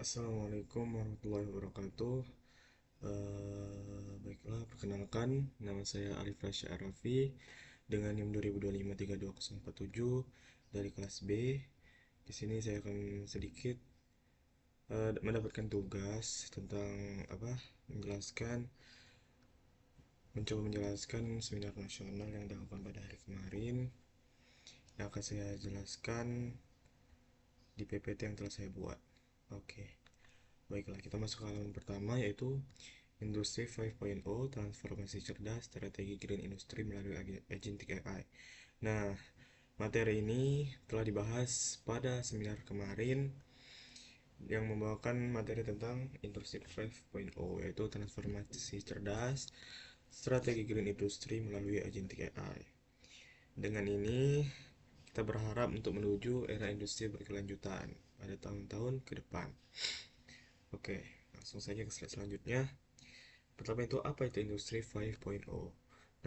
Assalamualaikum warahmatullahi wabarakatuh. Baiklah, perkenalkan, nama saya Alif Rasya Arafi dengan NIM 2025 32047 dari kelas B. Di sini saya akan sedikit mendapatkan tugas tentang apa? Menjelaskan, mencoba menjelaskan seminar nasional yang dilakukan pada hari kemarin. Yang akan saya jelaskan di PPT yang telah saya buat. Oke. Baiklah, kita masuk ke halaman pertama yaitu Industri 5.0 Transformasi Cerdas Strategi Green Industry melalui Agentic AI. Nah, materi ini telah dibahas pada seminar kemarin yang membawakan materi tentang Industri 5.0 yaitu transformasi cerdas strategi green industry melalui Agentic AI. Dengan ini, kita berharap untuk menuju era industri berkelanjutan pada tahun-tahun ke depan. Oke, langsung saja ke slide selanjutnya. Pertama itu apa itu industri 5.0?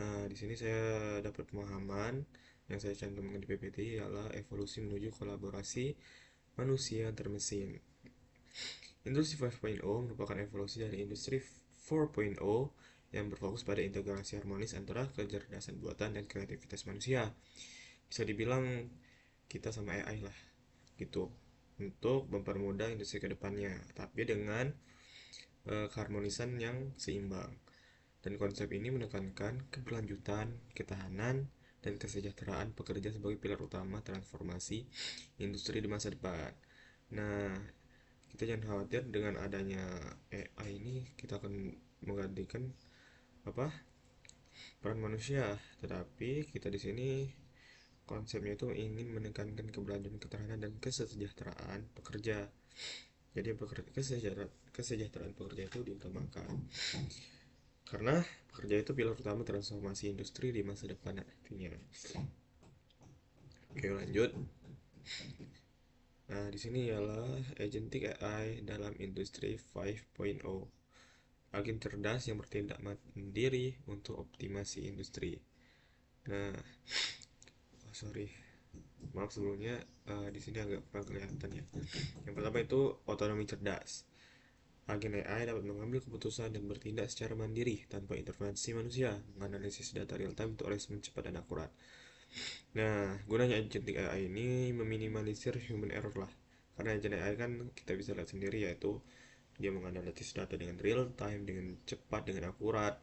Nah, di sini saya dapat pemahaman yang saya cantumkan di PPT ialah evolusi menuju kolaborasi manusia antar mesin. Industri 5.0 merupakan evolusi dari industri 4.0 yang berfokus pada integrasi harmonis antara kecerdasan buatan dan kreativitas manusia. Bisa dibilang kita sama AI lah, gitu. Untuk mempermudah industri kedepannya, tapi dengan keharmonisan yang seimbang. Dan konsep ini menekankan keberlanjutan, ketahanan, dan kesejahteraan pekerja sebagai pilar utama transformasi industri di masa depan. Nah, kita jangan khawatir dengan adanya AI ini kita akan menggantikan apa peran manusia, tetapi kita di sini konsepnya itu ingin menekankan keberlanjutan, ketahanan, dan kesejahteraan pekerja. Jadi kesejahteraan pekerja itu diutamakan. Karena pekerja itu pilar utama transformasi industri di masa depan nantinya. Oke, lanjut. Nah, di sini ialah agentic AI dalam industri 5.0. Agen cerdas yang bertindak mandiri untuk optimasi industri. Nah, oh sorry, maaf sebelumnya di sini agak kurang kelihatan ya. Yang pertama itu otonomi cerdas. Agen AI dapat mengambil keputusan dan bertindak secara mandiri tanpa intervensi manusia, menganalisis data real time untuk respon cepat dan akurat. Nah, gunanya agentic AI ini meminimalisir human error lah. Karena agentic AI kan kita bisa lihat sendiri yaitu dia menganalisis data dengan real time, dengan cepat, dengan akurat.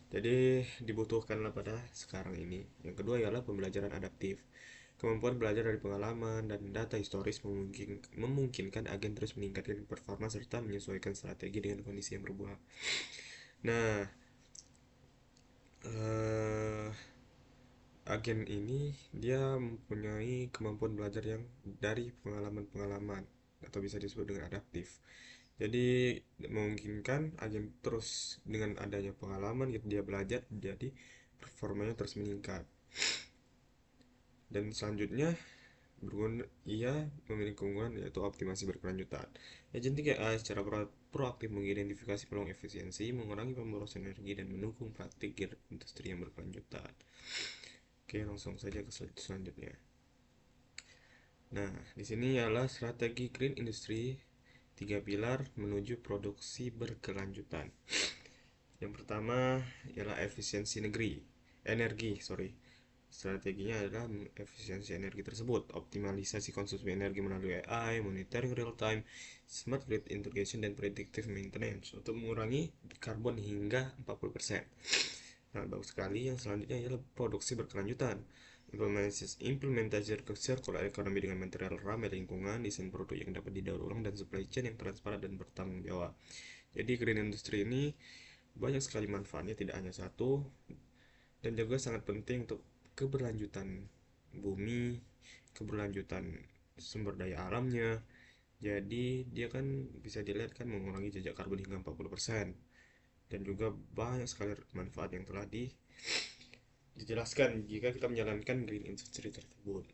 Jadi dibutuhkanlah pada sekarang ini. Yang kedua ialah pembelajaran adaptif. Kemampuan belajar dari pengalaman dan data historis memungkinkan agen terus meningkatkan performa serta menyesuaikan strategi dengan kondisi yang berubah. Nah, eh, agen ini dia mempunyai kemampuan belajar yang dari pengalaman-pengalaman atau bisa disebut dengan adaptif. Jadi memungkinkan agen terus dengan adanya pengalaman gitu dia belajar jadi performanya terus meningkat. Dan selanjutnya berguna ia memiliki keunggulan yaitu optimasi berkelanjutan. Agentic AI secara proaktif mengidentifikasi peluang efisiensi, mengurangi pemborosan energi dan mendukung praktik industri yang berkelanjutan. Oke, langsung saja ke slide selanjutnya. Nah, di sini ialah strategi green industry, tiga pilar menuju produksi berkelanjutan. Yang pertama ialah efisiensi energi. Strateginya adalah efisiensi energi tersebut, optimalisasi konsumsi energi melalui AI, monitoring real time, smart grid integration, dan predictive maintenance untuk mengurangi karbon hingga 40%. Nah, bagus sekali. Yang selanjutnya ialah produksi berkelanjutan. Implementasi circular economy dengan material ramah lingkungan, desain produk yang dapat didaur ulang, dan supply chain yang transparan dan bertanggung jawab. Jadi green industry ini banyak sekali manfaatnya, tidak hanya satu, dan juga sangat penting untuk keberlanjutan bumi, keberlanjutan sumber daya alamnya. Jadi dia kan bisa dilihat kan mengurangi jejak karbon hingga 40%, dan juga banyak sekali manfaat yang telah dijelaskan jika kita menjalankan green industry tersebut.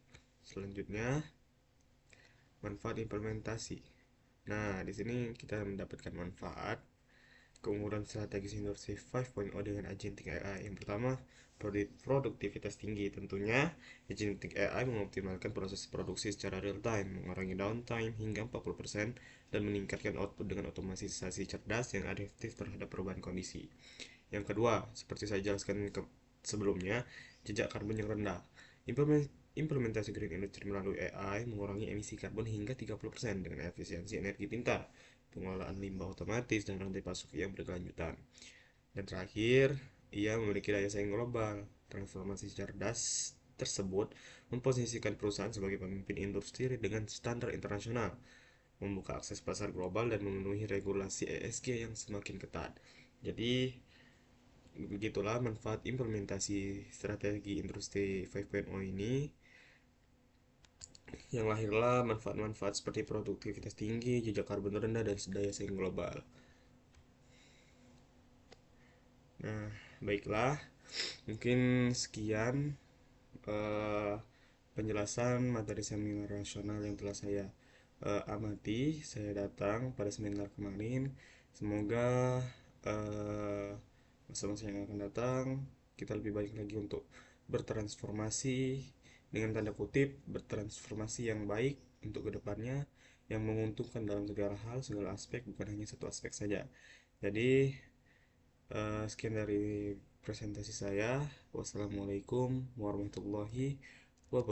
Selanjutnya, manfaat implementasi. Nah, di sini kita mendapatkan manfaat keunggulan strategis industri 5.0 dengan agentic AI. Yang pertama, produktivitas tinggi. Tentunya, agentic AI mengoptimalkan proses produksi secara real time, mengurangi downtime hingga 40%, dan meningkatkan output dengan otomatisasi cerdas yang adaptif terhadap perubahan kondisi. Yang kedua, seperti saya jelaskan sebelumnya, jejak karbon yang rendah. Implementasi green industry melalui AI mengurangi emisi karbon hingga 30% dengan efisiensi energi pintar, pengelolaan limbah otomatis, dan rantai pasok yang berkelanjutan. Dan terakhir, ia memiliki daya saing global. Transformasi cerdas tersebut memposisikan perusahaan sebagai pemimpin industri dengan standar internasional, membuka akses pasar global, dan memenuhi regulasi ESG yang semakin ketat. Jadi, begitulah manfaat implementasi strategi industri 5.0 ini. Yang lahirlah manfaat-manfaat seperti produktivitas tinggi, jejak karbon rendah, dan daya saing global. Nah, baiklah, mungkin sekian eh, penjelasan materi seminar rasional yang telah saya amati. Saya datang pada seminar kemarin. Semoga eh, masa-masa yang akan datang kita lebih baik lagi untuk bertransformasi, dengan tanda kutip bertransformasi yang baik untuk kedepannya, yang menguntungkan dalam segala hal, segala aspek, bukan hanya satu aspek saja. Jadi sekian dari presentasi saya. Wassalamualaikum warahmatullahi wabarakatuh.